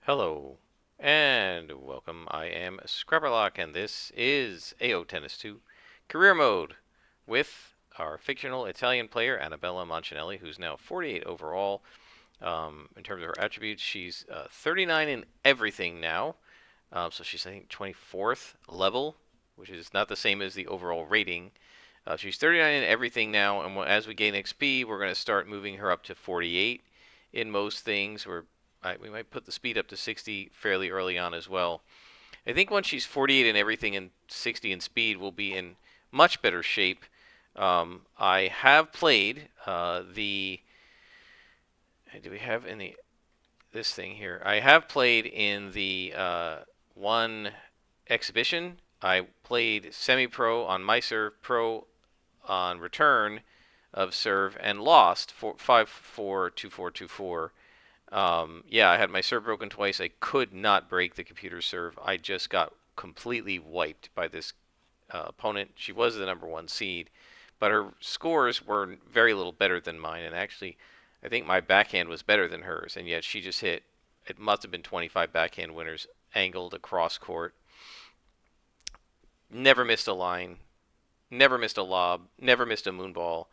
Hello and welcome. I am Scrapperlock, and this is AO Tennis 2 Career Mode with our fictional Italian player Anabella Moncinelli, who's now 48 overall. In terms of her attributes, she's 39 in everything now, so she's I think 24th level, which is not the same as the overall rating. She's 39 in everything now, and as we gain XP, we're going to start moving her up to 48 in most things. We might put the speed up to 60 fairly early on as well. I think once she's 48 in everything and 60 in speed, we'll be in much better shape. I have played the. Do we have in the this thing here? I have played in the one exhibition. I played semi-pro on my serve, pro on return of serve, and lost 5-4, 2-4, 2-4. Yeah, I had my serve broken twice. I could not break the computer serve. I just got completely wiped by this opponent. She was the number one seed, but her scores were very little better than mine. And actually, I think my backhand was better than hers. And yet she just hit, it must have been 25 backhand winners angled across court. Never missed a line, never missed a lob, never missed a moonball.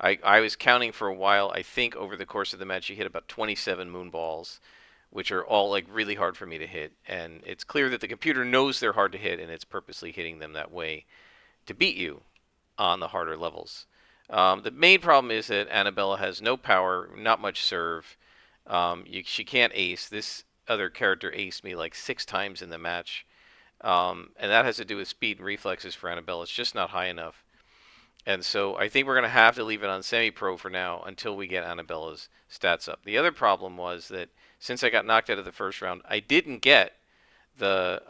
I was counting for a while. I think over the course of the match, she hit about 27 moonballs, which are all like really hard for me to hit. And it's clear that the computer knows they're hard to hit, and it's purposely hitting them that way to beat you on the harder levels. The main problem is that Anabella has no power, not much serve. She can't ace. This other character aced me like 6 times in the match. And that has to do with speed and reflexes for Anabella. It's just not high enough. And so I think we're going to have to leave it on semi-pro for now until we get Anabella's stats up. The other problem was that since I got knocked out of the first round, I didn't get the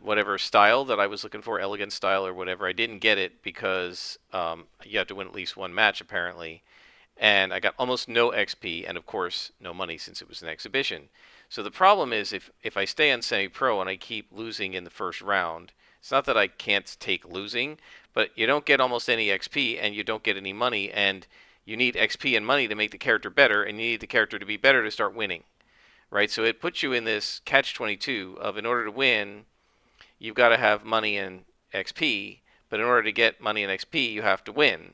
whatever style that I was looking for, elegant style or whatever. I didn't get it because you have to win at least one match apparently, and I got almost no XP and of course no money since it was an exhibition. So the problem is if I stay on semi-pro and I keep losing in the first round, it's not that I can't take losing, but you don't get almost any XP and you don't get any money, and you need XP and money to make the character better, and you need the character to be better to start winning, right? So it puts you in this catch-22 of in order to win, you've got to have money and XP, but in order to get money and XP, you have to win.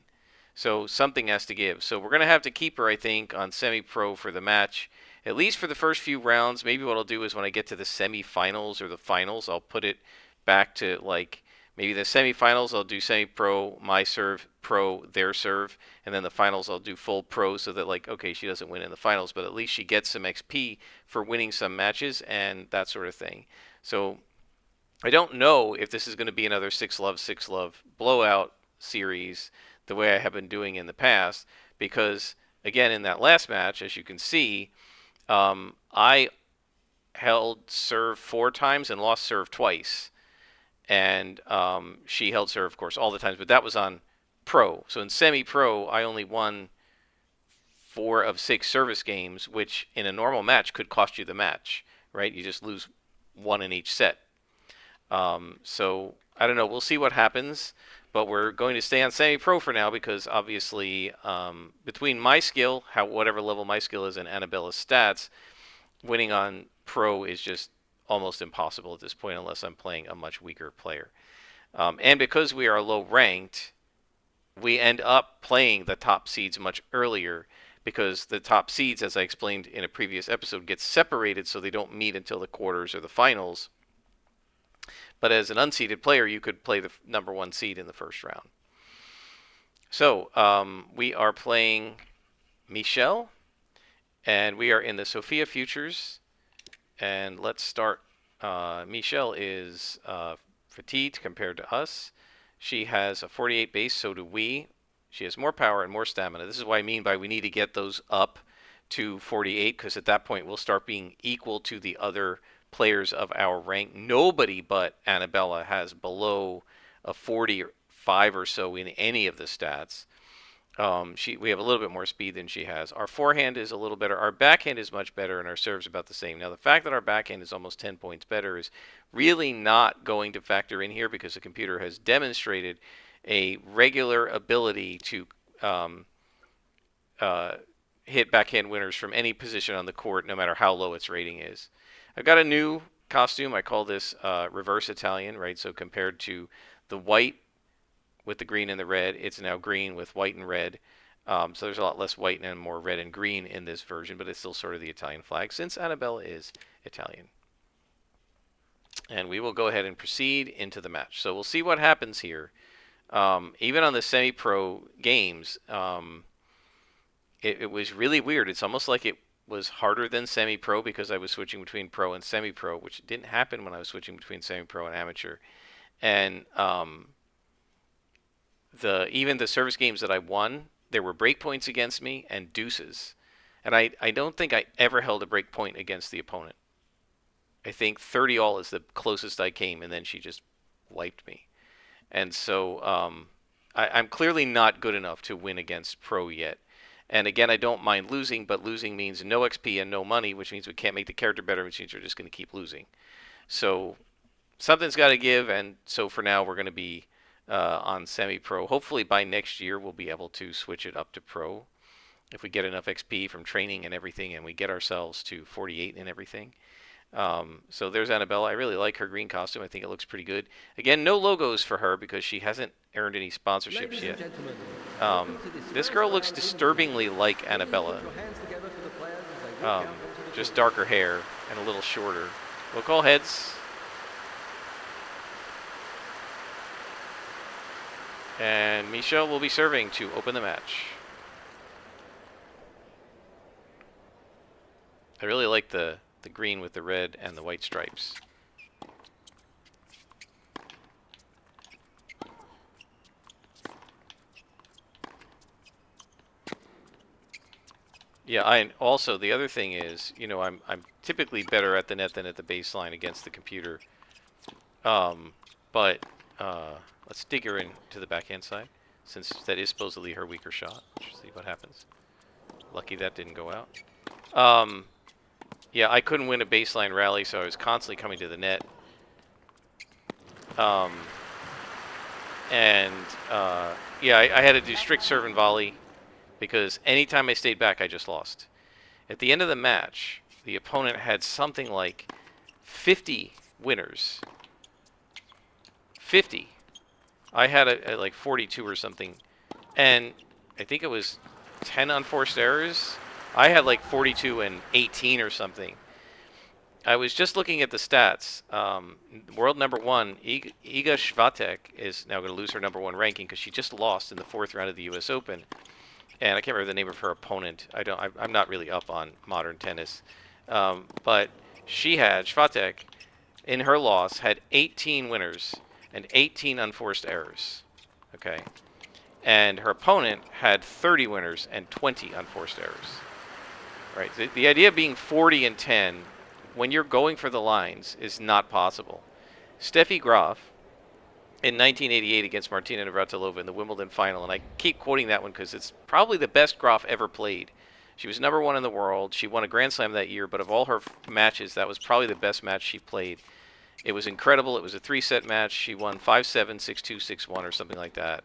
So something has to give. So we're going to have to keep her, I think, on semi-pro for the match, at least for the first few rounds. Maybe what I'll do is when I get to the semi-finals or the finals, I'll put it back to like maybe the semi-finals I'll do semi-pro, my serve, pro, their serve, and then the finals I'll do full pro so that like, okay, she doesn't win in the finals, but at least she gets some XP for winning some matches and that sort of thing. So I don't know if this is going to be another 6-love blowout series the way I have been doing in the past, because again in that last match, as you can see, I held serve 4 times and lost serve twice, and she held serve, of course, all the times, but that was on pro. So in semi-pro, I only won 4 of 6 service games, which in a normal match could cost you the match, right? You just lose one in each set. So I don't know. We'll see what happens, but we're going to stay on semi-pro for now because obviously between my skill, whatever level my skill is, and Anabella's stats, winning on pro is just almost impossible at this point unless I'm playing a much weaker player. And because we are low ranked, we end up playing the top seeds much earlier because the top seeds, as I explained in a previous episode, get separated so they don't meet until the quarters or the finals. But as an unseeded player, you could play the number one seed in the first round. So we are playing Michelle, and we are in the Sofia Futures. And let's start. Michelle is fatigued compared to us. She has a 48 base, so do we. She has more power and more stamina. This is what I mean by we need to get those up to 48, because at that point we'll start being equal to the other players of our rank. Nobody but Anabella has below a 45 or so in any of the stats. We have a little bit more speed than she has. Our forehand is a little better. Our backhand is much better, and our serve's about the same. Now, the fact that our backhand is almost 10 points better is really not going to factor in here because the computer has demonstrated a regular ability to hit backhand winners from any position on the court, no matter how low its rating is. I've got a new costume. I call this reverse Italian, right? So compared to the white with the green and the red, it's now green with white and red. So there's a lot less white and more red and green in this version, but it's still sort of the Italian flag since Anabella is Italian. And we will go ahead and proceed into the match. So we'll see what happens here. Even on the semi-pro games, it was really weird. It's almost like it was harder than semi-pro because I was switching between pro and semi-pro, which didn't happen when I was switching between semi-pro and amateur. And even the service games that I won, there were break points against me and deuces. And I don't think I ever held a break point against the opponent. I think 30 all is the closest I came, and then she just wiped me. And so I'm clearly not good enough to win against pro yet. And again, I don't mind losing, but losing means no XP and no money, which means we can't make the character better, which means we're just going to keep losing. So something's got to give, and so for now we're going to be on semi-pro. Hopefully by next year we'll be able to switch it up to pro if we get enough XP from training and everything, and we get ourselves to 48 and everything. So there's Anabella. I really like her green costume. I think it looks pretty good. Again, no logos for her because she hasn't earned any sponsorships yet. This girl looks disturbingly like Anabella. Just darker hair and a little shorter. We'll call heads. And Michelle will be serving to open the match. I really like the green with the red and the white stripes. Yeah, also the other thing is, I'm typically better at the net than at the baseline against the computer. But let's dig her into the backhand side, since that is supposedly her weaker shot. Let's see what happens. Lucky that didn't go out. Yeah, I couldn't win a baseline rally, so I was constantly coming to the net. Yeah, I had to do strict serve and volley because anytime I stayed back, I just lost. At the end of the match, the opponent had something like 50 winners. 50. I had like 42 or something. And I think it was 10 unforced errors. I had like 42 and 18 or something. I was just looking at the stats. World number one, Iga Swiatek, is now going to lose her number one ranking because she just lost in the 4th round of the U.S. Open. And I can't remember the name of her opponent. I'm not really up on modern tennis. But Swiatek, in her loss, had 18 winners and 18 unforced errors. Okay. And her opponent had 30 winners and 20 unforced errors. Right. The idea of being 40 and 10 when you're going for the lines is not possible. Steffi Graf in 1988 against Martina Navratilova in the Wimbledon final, and I keep quoting that one because it's probably the best Graf ever played. She was number one in the world. She won a Grand Slam that year, but of all her matches, that was probably the best match she played. It was incredible. It was a 3-set match. She won 5-7, 6-2, 6-1, or something like that.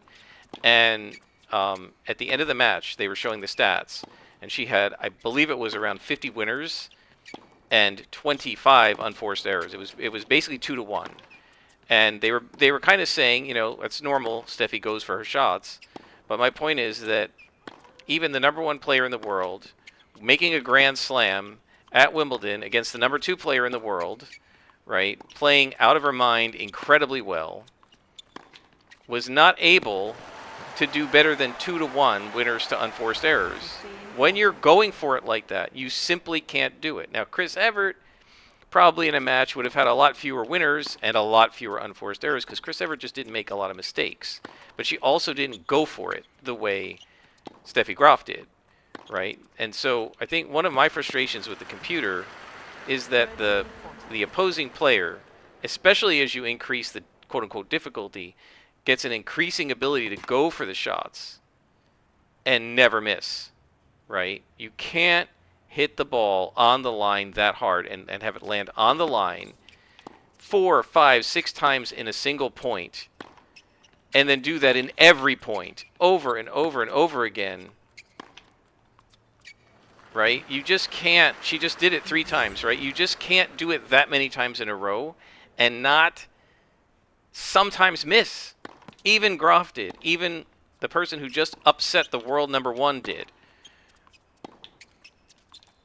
And at the end of the match, they were showing the stats. And she had, I believe it was around 50 winners and 25 unforced errors. It was basically 2-1. And they were kind of saying, it's normal. Steffi goes for her shots. But my point is that even the number one player in the world, making a Grand Slam at Wimbledon against the number 2 player in the world, right, playing out of her mind incredibly well, was not able to do better than 2-1 winners to unforced errors. When you're going for it like that, you simply can't do it. Now, Chris Evert probably in a match would have had a lot fewer winners and a lot fewer unforced errors because Chris Evert just didn't make a lot of mistakes. But she also didn't go for it the way Steffi Graf did, right? And so I think one of my frustrations with the computer is that the opposing player, especially as you increase the quote-unquote difficulty, gets an increasing ability to go for the shots and never miss, right? You can't hit the ball on the line that hard and have it land on the line 4, 5, 6 times in a single point and then do that in every point over and over and over again right? You just can't. She just did it 3 times, right? You just can't do it that many times in a row and not sometimes miss. Even Groff did. Even the person who just upset the world #1 did.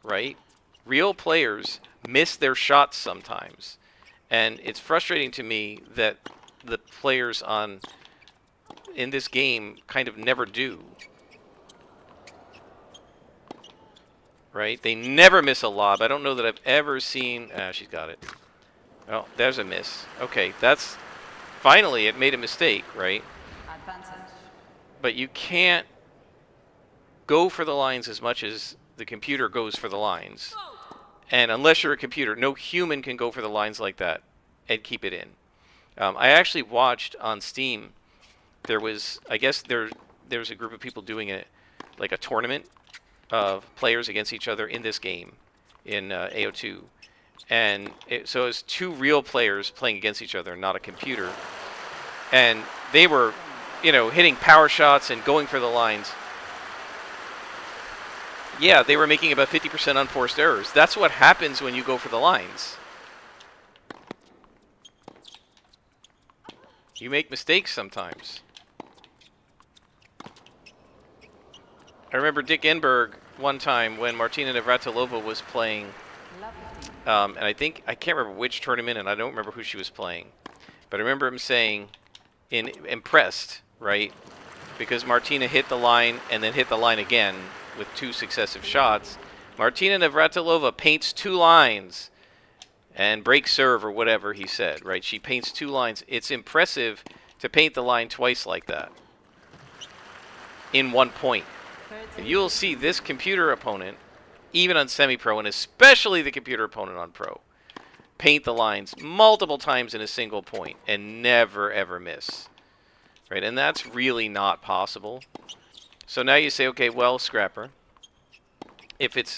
Right? Real players miss their shots sometimes. And it's frustrating to me that the players in this game kind of never do. Right? They never miss a lob. I don't know that I've ever seen... she's got it. Oh, there's a miss. Okay, that's... Finally, it made a mistake, right? Advantage. But you can't go for the lines as much as the computer goes for the lines. And unless you're a computer, no human can go for the lines like that and keep it in. I actually watched on Steam. There was, I guess there was a group of people doing it, like a tournament of players against each other in this game, in AO2, and so it was 2 real players playing against each other, not a computer, and they were, hitting power shots and going for the lines. Yeah, they were making about 50% unforced errors. That's what happens when you go for the lines. You make mistakes sometimes. I remember Dick Enberg one time when Martina Navratilova was playing, and I can't remember which tournament, and I don't remember who she was playing, but I remember him saying, impressed, right? Because Martina hit the line and then hit the line again with 2 successive shots. Martina Navratilova paints 2 lines and breaks serve or whatever he said, right? She paints 2 lines. It's impressive to paint the line twice like that in 1 point. And you'll see this computer opponent, even on semi-pro, and especially the computer opponent on pro, paint the lines multiple times in a single point and never, ever miss. Right? And that's really not possible. So now you say, okay, well, Scrapper, if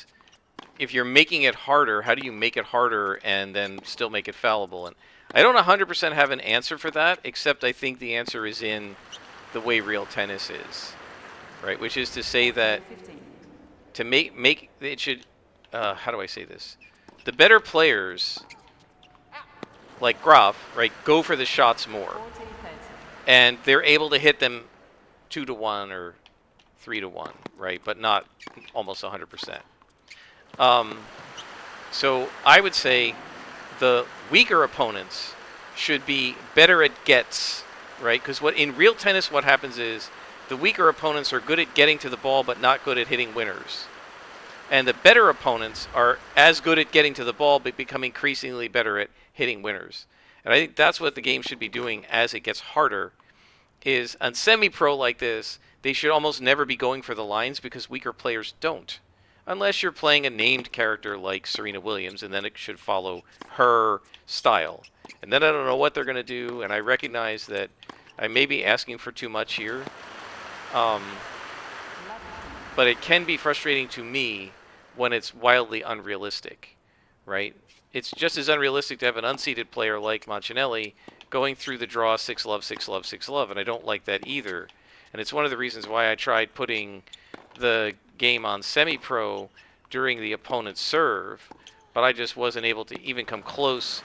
you're making it harder, how do you make it harder and then still make it fallible? And I don't 100% have an answer for that, except I think the answer is in the way real tennis is. Right, which is to say that to make it should, how do I say this? The better players, like Graf, right, go for the shots more, and they're able to hit them 2-1 or 3-1, right, but not almost 100%. So I would say the weaker opponents should be better at gets, right? Because in real tennis, what happens is the weaker opponents are good at getting to the ball, but not good at hitting winners. And the better opponents are as good at getting to the ball, but become increasingly better at hitting winners. And I think that's what the game should be doing as it gets harder, is on semi-pro like this, they should almost never be going for the lines because weaker players don't. Unless you're playing a named character like Serena Williams, and then it should follow her style. And then I don't know what they're going to do, and I recognize that I may be asking for too much here. But it can be frustrating to me when it's wildly unrealistic, right? It's just as unrealistic to have an unseeded player like Mancinelli going through the draw 6-love, 6-love, 6-love, and I don't like that either. And it's one of the reasons why I tried putting the game on semi-pro during the opponent's serve, but I just wasn't able to even come close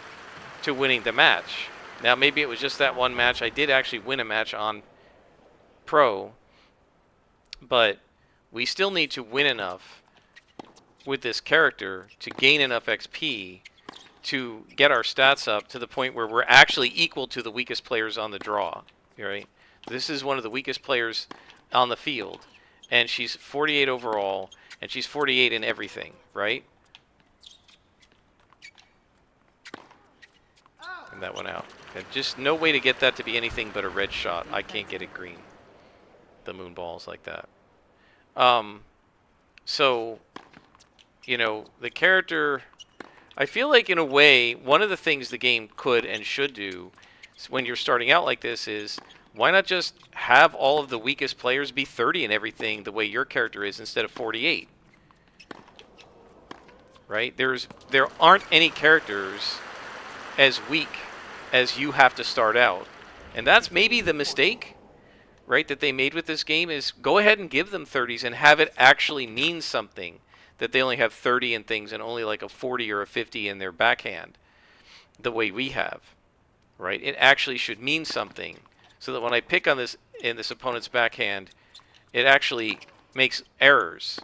to winning the match. Now, maybe it was just that one match. I did actually win a match on pro, but we still need to win enough with this character to gain enough XP to get our stats up to the point where we're actually equal to the weakest players on the draw, right? This is one of the weakest players on the field, and she's 48 overall, and she's 48 in everything, right? And that went out. And just no way to get that to be anything but a red shot. I can't get it green. The moon balls like that. So, the character, I feel like in a way, one of the things the game could and should do when you're starting out like this is, why not just have all of the weakest players be 30 in everything the way your character is instead of 48? Right? There aren't any characters as weak as you have to start out. And that's maybe the mistake, right, that they made with this game, is go ahead and give them 30s and have it actually mean something. that they only have 30 and things and only like a 40 or a 50 in their backhand the way we have, right? It actually should mean something so that when I pick on this in this opponent's backhand, it actually makes errors.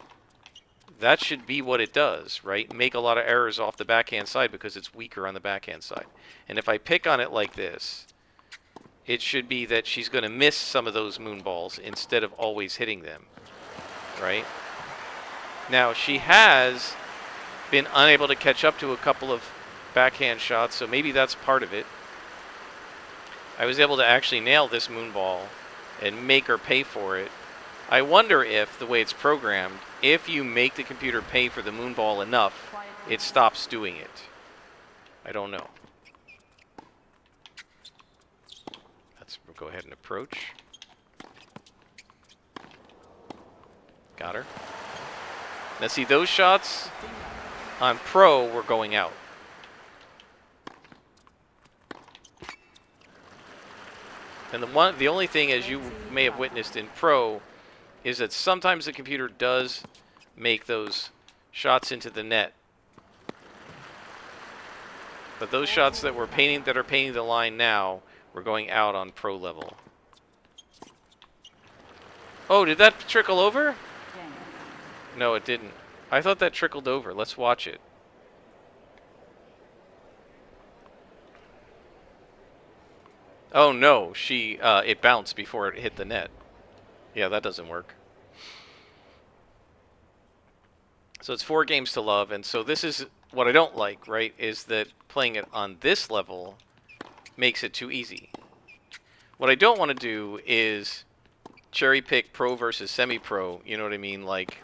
That should be what it does, right? Make a lot of errors off the backhand side because it's weaker on the backhand side. And if I pick on it like this, it should be that she's going to miss some of those moon balls instead of always hitting them, right? Now, she has been unable to catch up to a couple of backhand shots, so maybe that's part of it. I was able to actually nail this moon ball and make her pay for it. I wonder if, the way it's programmed, if you make the computer pay for the moon ball enough, it stops doing it. I don't know. Let's go ahead and approach. Got her. Now see, those shots on Pro were going out. And the only thing, as you may have witnessed in Pro, is that sometimes the computer does make those shots into the net. But those shots that are painting the line now were going out on Pro level. Oh, did that trickle over? No, it didn't. I thought that trickled over. Let's watch it. Oh no, it bounced before it hit the net. Yeah, that doesn't work. So it's 4 games to love, and so this is what I don't like, right, is that playing it on this level makes it too easy. What I don't want to do is cherry pick pro versus semi-pro, you know what I mean? Like,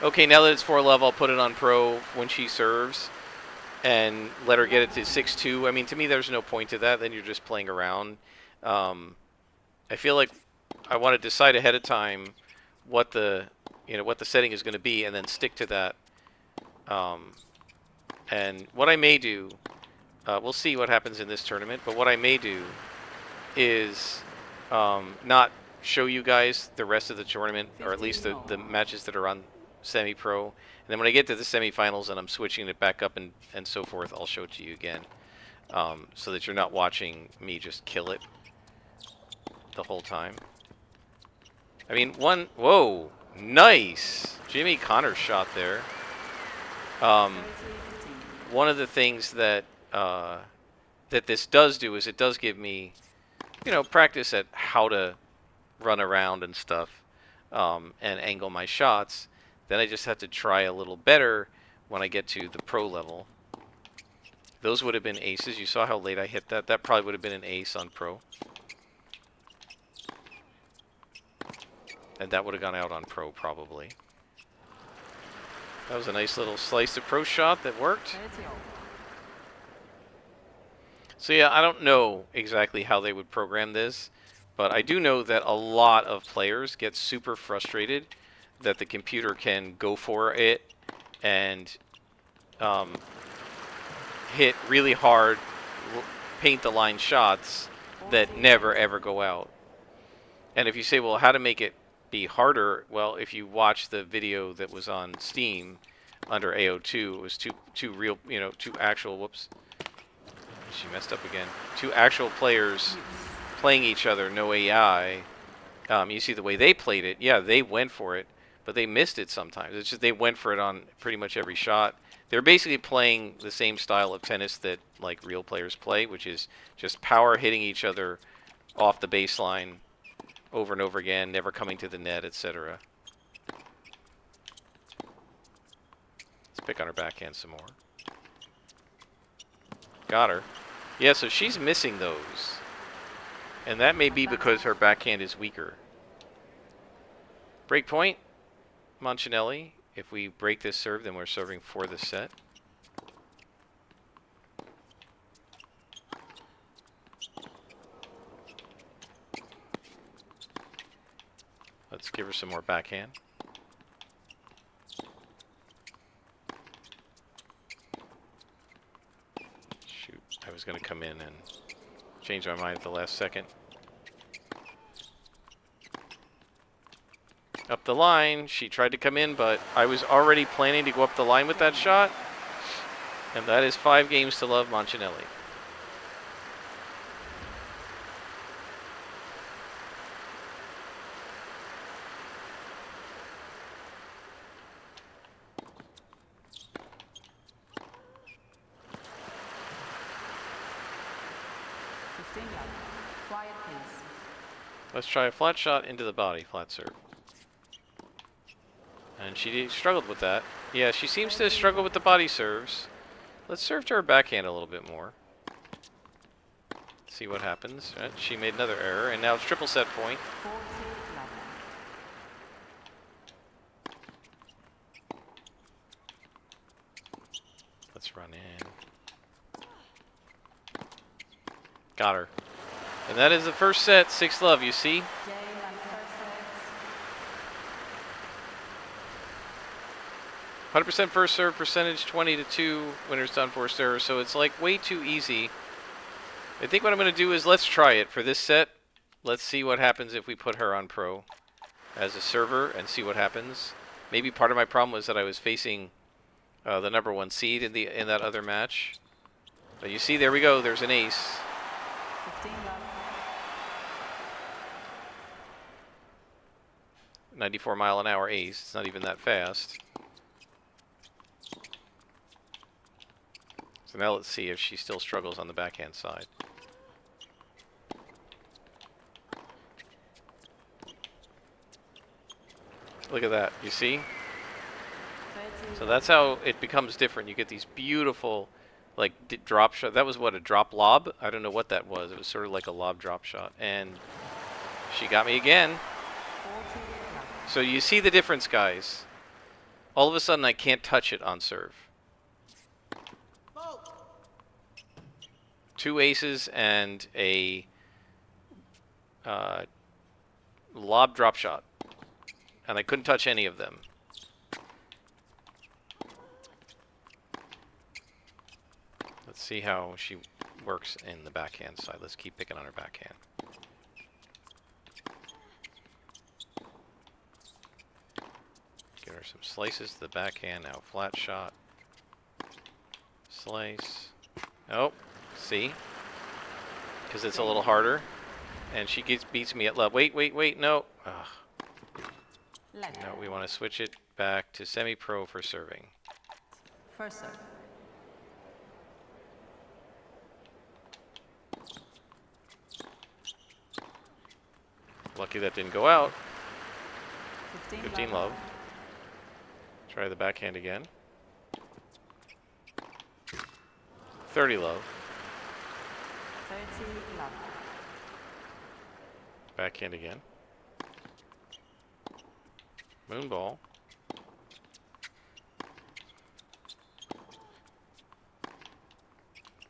okay, now that it's 4 level, I'll put it on pro when she serves and let her get it to 6-2. I mean, to me, there's no point to that. Then you're just playing around. I feel like I want to decide ahead of time what the setting is going to be, and then stick to that. And what I may do, we'll see what happens in this tournament. But what I may do is not show you guys the rest of the tournament, or at least the matches that are on semi-pro. And then when I get to the semifinals and I'm switching it back up and so forth, I'll show it to you again, so that you're not watching me just kill it the whole time. I mean, whoa, nice! Jimmy Connor's shot there. One of the things that that this does do is it does give me, practice at how to run around and stuff, and angle my shots. Then I just have to try a little better when I get to the pro level. Those would have been aces. You saw how late I hit that. That probably would have been an ace on pro. And that would have gone out on pro probably. That was a nice little slice of pro shot that worked. So yeah, I don't know exactly how they would program this, but I do know that a lot of players get super frustrated that the computer can go for it and hit really hard, paint the line shots that never ever go out. And if you say, well, how to make it be harder? Well, if you watch the video that was on Steam under AO2, it was two real, two actual, whoops, she messed up again. 2 actual players playing each other, no AI. You see the way they played it. Yeah, they went for it, but they missed it sometimes. It's just they went for it on pretty much every shot. They're basically playing the same style of tennis that like real players play, which is just power hitting each other off the baseline over and over again, never coming to the net, etc. Let's pick on her backhand some more. Got her. Yeah, so she's missing those. And that may be because her backhand is weaker. Break point, Moncinelli. If we break this serve, then we're serving for the set. Let's give her some more backhand. Shoot, I was going to come in and change my mind at the last second. Up the line. She tried to come in, but I was already planning to go up the line with that shot. And that is 5 games to love Moncinelli. Quiet, please. Let's try a flat shot into the body, flat serve. And she struggled with that. Yeah, she seems to struggle with the body serves. Let's serve to her backhand a little bit more. See what happens. Right? She made another error, and now it's triple set point. Let's run in. Got her. And that is the first set, 6-love, you see? 100% first serve percentage, 20-2, winners done for serve, so it's like way too easy. I think what I'm going to do is let's try it for this set. Let's see what happens if we put her on pro as a server and see what happens. Maybe part of my problem was that I was facing the number 1 seed in that other match. But you see, there we go, there's an ace. 94-mile-an-hour ace. It's not even that fast. So now let's see if she still struggles on the backhand side. Look at that. You see? So that's how it becomes different. You get these beautiful, like, drop shot. That was what, a drop lob? I don't know what that was. It was sort of like a lob drop shot. And she got me again. So you see the difference, guys. All of a sudden, I can't touch it on serve. 2 aces and a lob drop shot. And I couldn't touch any of them. Let's see how she works in the backhand side. Let's keep picking on her backhand. Give her some slices to the backhand. Now flat shot. Slice. Oh, see? Because it's a little harder. And she beats me at love. Wait, no. Ugh. No, we want to switch it back to semi-pro for serving. First serve. Lucky that didn't go out. 15 15 love. Try the backhand again. 30 love. 30 love. Backhand again. Moonball.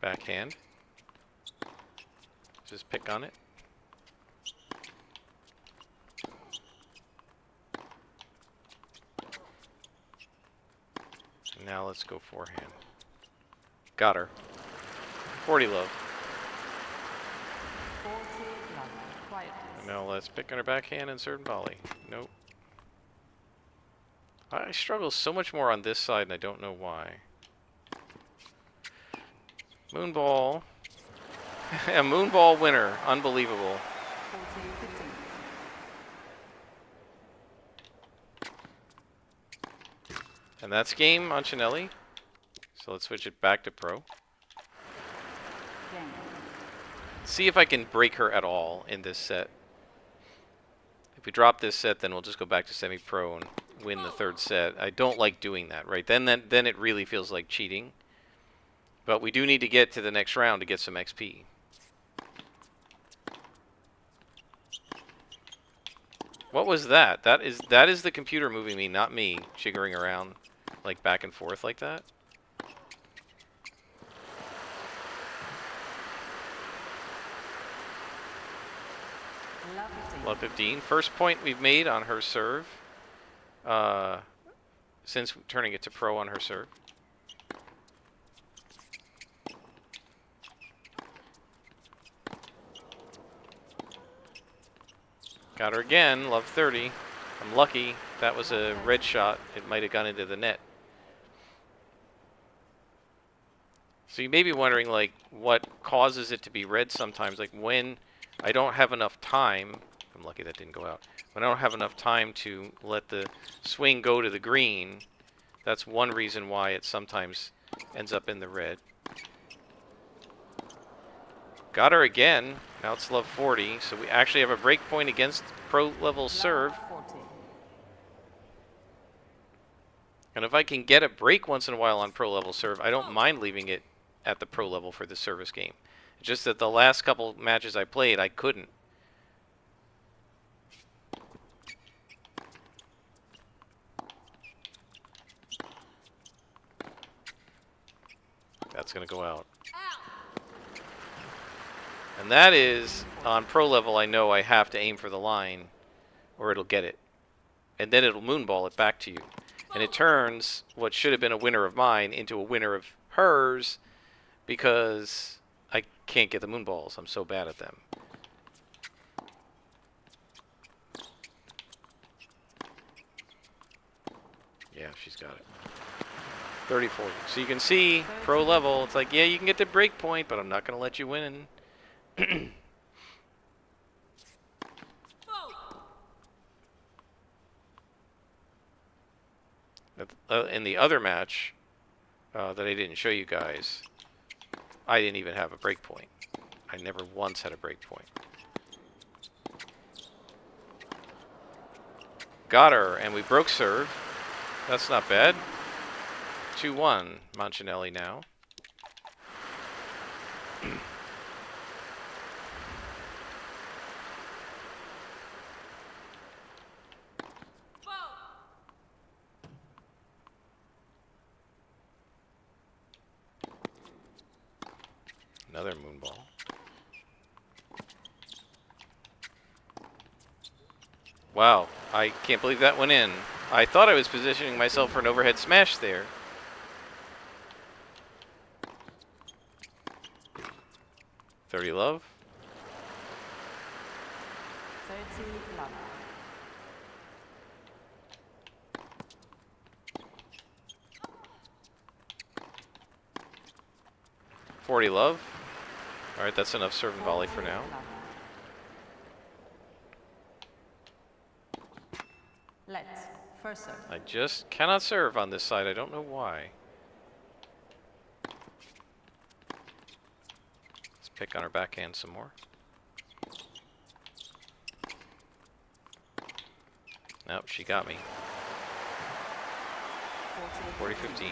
Backhand. Just pick on it. Now let's go forehand. Got her. 40 love. 40 love. Quiet. Now let's pick on her backhand and serve and volley. Nope. I struggle so much more on this side and I don't know why. Moonball. A moonball winner. Unbelievable. 40, 15. And that's game on Moncinelli. So let's switch it back to pro. Game. See if I can break her at all in this set. If we drop this set, then we'll just go back to semi-pro and win the 3rd set. I don't like doing that, right? Then it really feels like cheating. But we do need to get to the next round to get some XP. What was that? That is the computer moving me, not me jiggering around like back and forth like that. Love 15. Love 15. First point we've made on her serve. Since turning it to pro on her serve. Got her again. Love 30. I'm lucky. That was a red shot. It might have gone into the net. So you may be wondering, like, what causes it to be red sometimes. Like, when I don't have enough time, I'm lucky that didn't go out. When I don't have enough time to let the swing go to the green, that's one reason why it sometimes ends up in the red. Got her again. Now it's love 40, so we actually have a break point against pro level serve. Love 40. And if I can get a break once in a while on pro level serve, I don't mind leaving it at the pro level for the service game. It's just that the last couple matches I played, I couldn't. That's going to go out. And that is, on pro level, I know I have to aim for the line, or it'll get it. And then it'll moonball it back to you. And it turns what should have been a winner of mine into a winner of hers, because I can't get the moonballs. I'm so bad at them. Yeah, she's got it. 30-40. So you can see, pro level, it's like, yeah, you can get the break point, but I'm not going to let you win. In the other match that I didn't show you guys, I didn't even have a break point. I never once had a break point. Got her, and we broke serve. That's not bad. 2-1, Mancinelli now. Another moonball. Wow, I can't believe that went in. I thought I was positioning myself for an overhead smash there. $30 love. 30 love. $40 love. Alright, that's enough serve and volley for 40 now. love. Let. First serve. I just cannot serve on this side. I don't know why. Let's pick on her backhand some more. Nope, she got me. 40-15.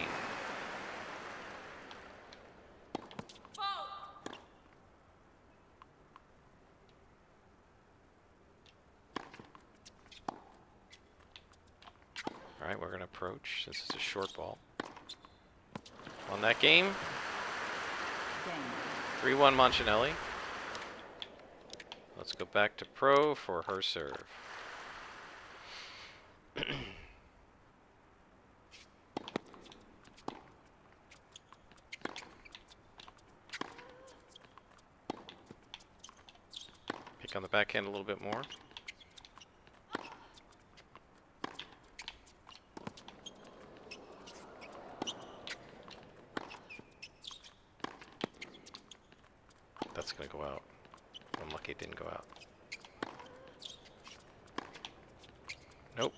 Alright, we're going to approach. This is a short ball. On that game, Game. 3-1 Mancinelli. Let's go back to pro for her serve. Pick on the backhand a little bit more. That's going to go out. I'm lucky it didn't go out. Nope.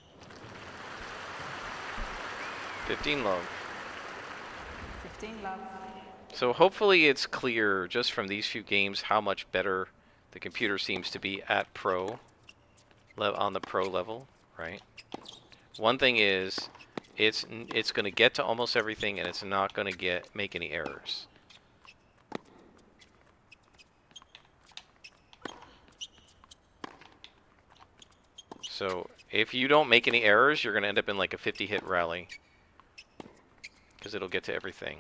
15 love. 15 love. So hopefully it's clear just from these few games how much better the computer seems to be at pro, on the pro level, right? One thing is, it's going to get to almost everything, and it's not going to make any errors. So if you don't make any errors, you're going to end up in like a 50-hit rally, because it'll get to everything.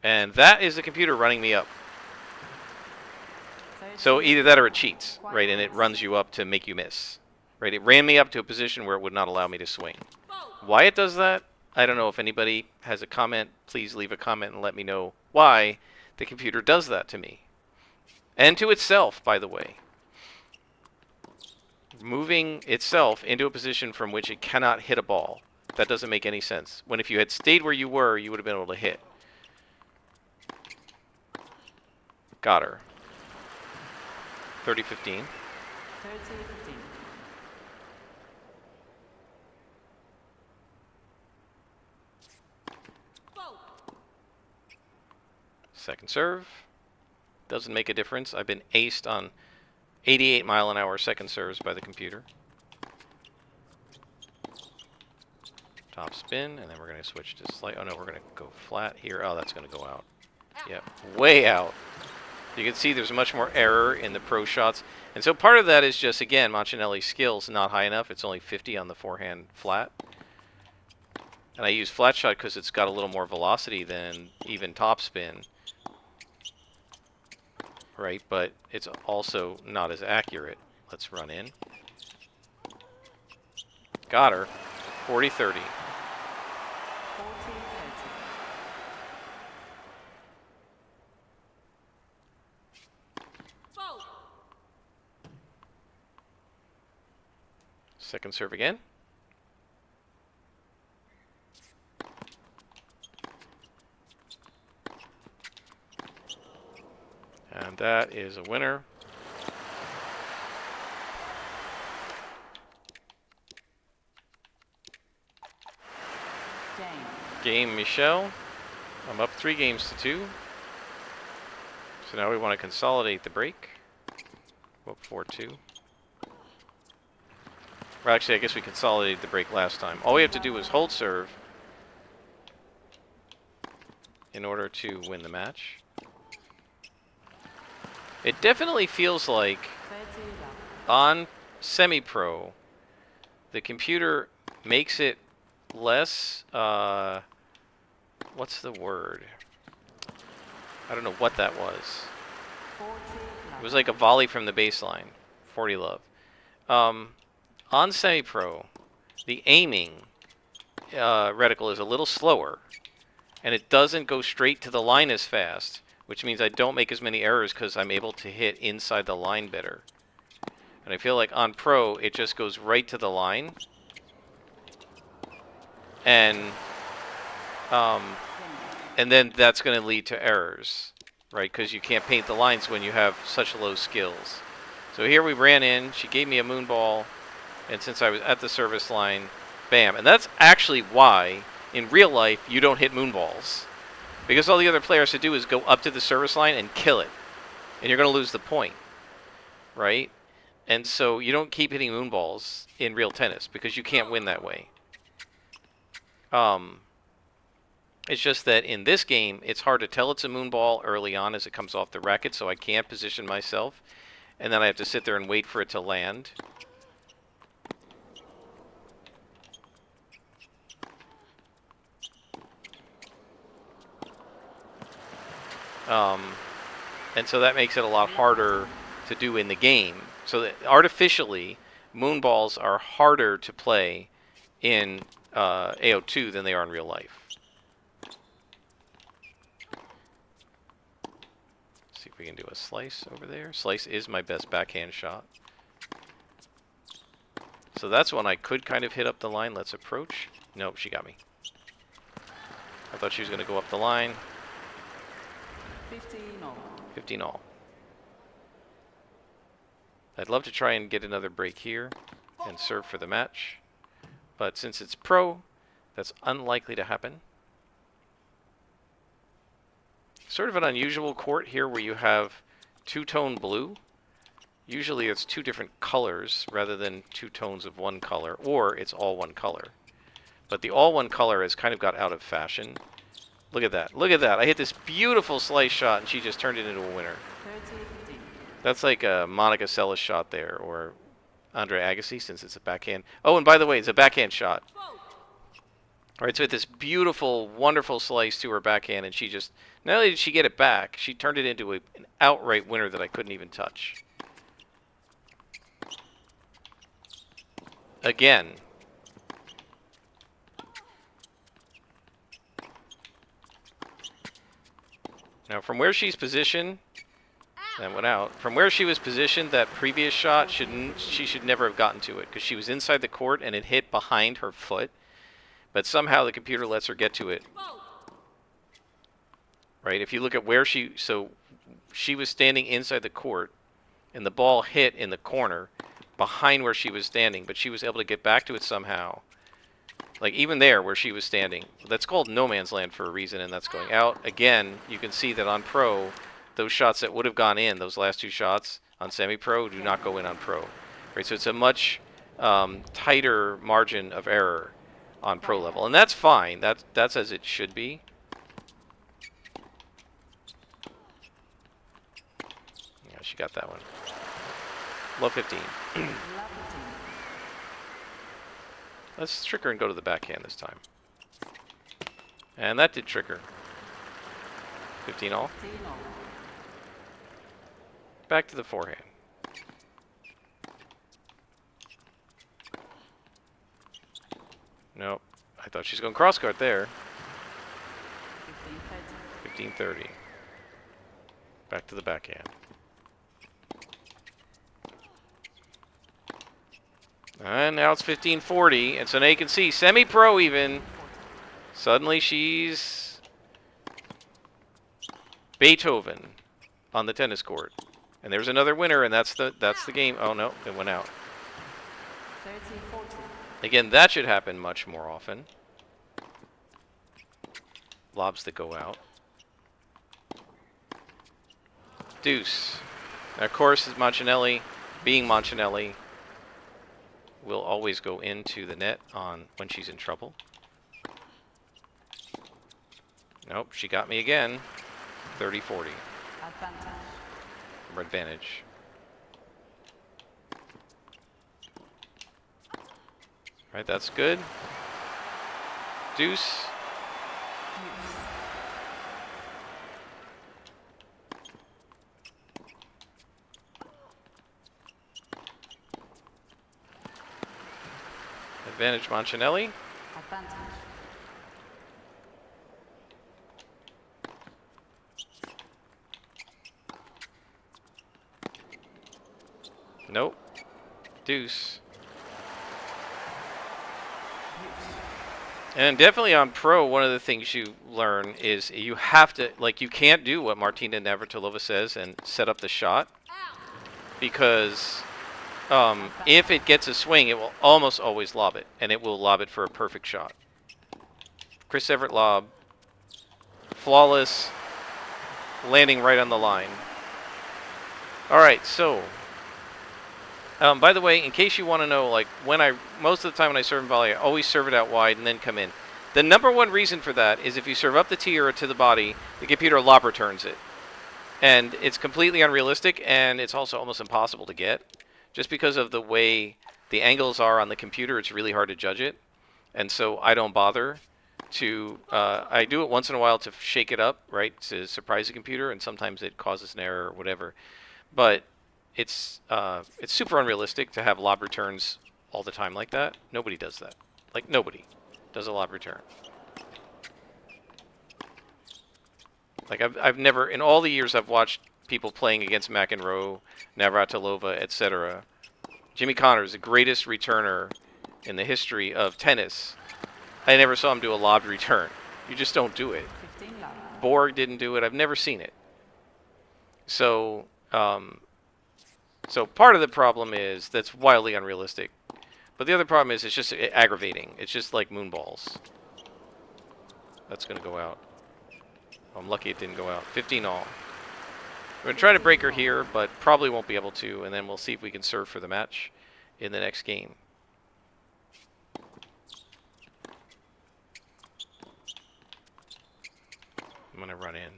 And that is the computer running me up. So either that or it cheats, right? And it runs you up to make you miss, right? It ran me up to a position where it would not allow me to swing. Why it does that, I don't know. If anybody has a comment, please leave a comment and let me know why the computer does that to me. And to itself, by the way. moving itself into a position from which it cannot hit a ball. That doesn't make any sense. When if you had stayed where you were, you would have been able to hit. Got her. 30-15. 30-15. Second serve. Doesn't make a difference. I've been aced on 88-mile-an-hour second serves by the computer. Top spin, and then we're going to switch to slight. Oh no, we're going to go flat here. Oh, that's going to go out. Yep, way out. You can see there's much more error in the pro shots. And so part of that is just, again, Mancinelli's skills not high enough. It's only 50 on the forehand flat. And I use flat shot because it's got a little more velocity than even topspin. Right, but it's also not as accurate. Let's run in. Got her. 40-30. 40-30. Second serve again. And that is a winner. Game Michel. I'm up 3-2. So now we want to consolidate the break. Whoop, 4-2. Well, actually, I guess we consolidated the break last time. All we have to do is hold serve in order to win the match. It definitely feels like on semi-pro, the computer makes it less, what's the word? I don't know what that was. It was like a volley from the baseline. 40 love. On semi-pro, the aiming reticle is a little slower, and it doesn't go straight to the line as fast, which means I don't make as many errors because I'm able to hit inside the line better. And I feel like on pro, it just goes right to the line. And then that's going to lead to errors, right? Because you can't paint the lines when you have such low skills. So here we ran in. She gave me a moon ball. And since I was at the service line, bam. And that's actually why, in real life, you don't hit moon balls. Because all the other players to do is go up to the service line and kill it. And you're going to lose the point, right? And so you don't keep hitting moon balls in real tennis because you can't win that way. It's just that in this game, it's hard to tell it's a moon ball early on as it comes off the racket, so I can't position myself. And then I have to sit there and wait for it to land. And so that makes it a lot harder to do in the game. So that artificially, moon balls are harder to play in AO2 than they are in real life. Let's see if we can do a slice over there. Slice is my best backhand shot. So that's one I could kind of hit up the line. Let's approach. Nope, she got me. I thought she was going to go up the line. 15-all. 15-all. I'd love to try and get another break here and serve for the match. But since it's pro, that's unlikely to happen. Sort of an unusual court here where you have two-tone blue. Usually it's two different colors rather than two tones of one color, or it's all one color. But the all one color has kind of got out of fashion. Look at that. Look at that. I hit this beautiful slice shot, and she just turned it into a winner. 30-15. That's like a Monica Seles shot there, or Andre Agassi, since it's a backhand. Oh, and by the way, it's a backhand shot. All right, so with this beautiful, wonderful slice to her backhand, and she just, not only did she get it back, she turned it into an outright winner that I couldn't even touch. Again. Now, from where she's positioned, That went out. From where she was positioned, that previous shot, she should never have gotten to it, because she was inside the court and it hit behind her foot. But somehow the computer lets her get to it. Right? If you look at where so she was standing inside the court, and the ball hit in the corner behind where she was standing, but she was able to get back to it somehow. Like, even there where she was standing. That's called no man's land for a reason, and that's going out. Again, you can see that on pro, those shots that would have gone in, those last two shots on semi-pro, do not go in on pro. Right? So it's a much tighter margin of error on pro level. And that's fine. That's as it should be. Yeah, she got that one. Low 15. Let's trick her and go to the backhand this time. And that did trick her. 15 all. Back to the forehand. Nope. I thought she's going cross guard there. 15-30. Back to the backhand. And now it's 15-40. And so now you can see semi-pro even. Suddenly she's Beethoven on the tennis court. And there's another winner, and that's the game. Oh no, it went out. 30-40. Again, that should happen much more often. Lobs that go out. Deuce. Now, of course, Mancinelli, being Mancinelli, will always go into the net on when she's in trouble. Nope, she got me again. 30-40. Advantage. Or advantage. Right, that's good. Deuce. Advantage Mancinelli. Advantage. Nope. Deuce. And definitely on pro, one of the things you learn is you have to, like, you can't do what Martina Navratilova says and set up the shot, because if it gets a swing, it will almost always lob it, and it will lob it for a perfect shot. Chris Everett lob, flawless, landing right on the line. All right, so by the way, in case you want to know, like, most of the time when I serve in volley, I always serve it out wide and then come in. The number one reason for that is if you serve up the tee or to the body, the computer lob returns it. And it's completely unrealistic, and it's also almost impossible to get. Just because of the way the angles are on the computer, it's really hard to judge it. And so I don't bother to, I do it once in a while to shake it up, right, to surprise the computer, and sometimes it causes an error or whatever. But it's super unrealistic to have lob returns all the time like that. Nobody does that. Like, nobody does a lob return. Like, I've never, in all the years I've watched people playing against McEnroe, Navratilova, etc., Jimmy Connor is the greatest returner in the history of tennis. I never saw him do a lobbed return. You just don't do it. 15 love. Borg didn't do it. I've never seen it. So, so part of the problem is that's wildly unrealistic. But the other problem is it's just aggravating. It's just like moonballs. That's going to go out. I'm lucky it didn't go out. 15 all. We're going to try to break her here, but probably won't be able to, and then we'll see if we can serve for the match in the next game. I'm going to run in.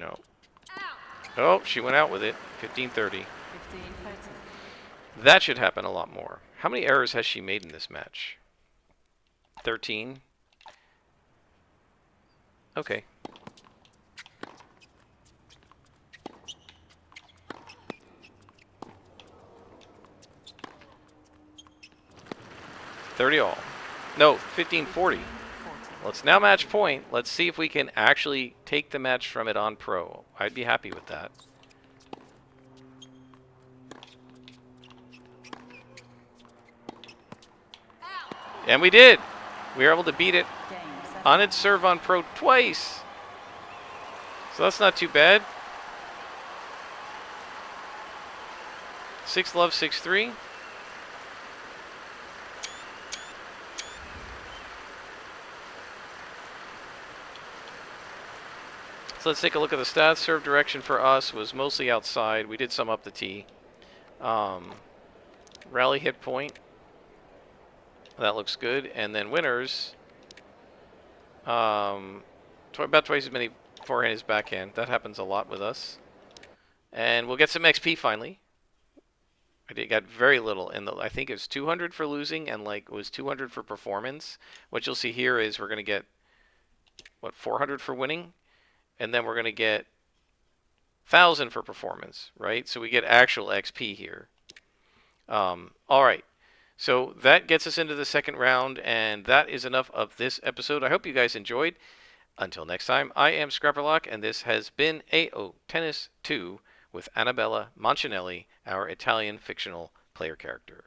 No. Oh, she went out with it. 15-30. 15-30. That should happen a lot more. How many errors has she made in this match? 13? Okay. $30 all. No, 15-40. Let's now match point. Let's see if we can actually take the match from it on pro. I'd be happy with that. And we did. We were able to beat it Game, 7. on its serve on pro twice. So that's not too bad. 6 love, 6-3. So let's take a look at the stats. Serve direction for us was mostly outside. We did some up the tee. Rally hit point. That looks good. And then winners. About twice as many forehand as backhand. That happens a lot with us. And we'll get some XP finally. I got very little. I think it was 200 for losing and like it was 200 for performance. What you'll see here is we're going to get, 400 for winning? And then we're going to get 1,000 for performance, right? So we get actual XP here. All right. So that gets us into the second round, and that is enough of this episode. I hope you guys enjoyed. Until next time, I am Scrapperlock, and this has been AO Tennis 2 with Anabella Moncinelli, our Italian fictional player character.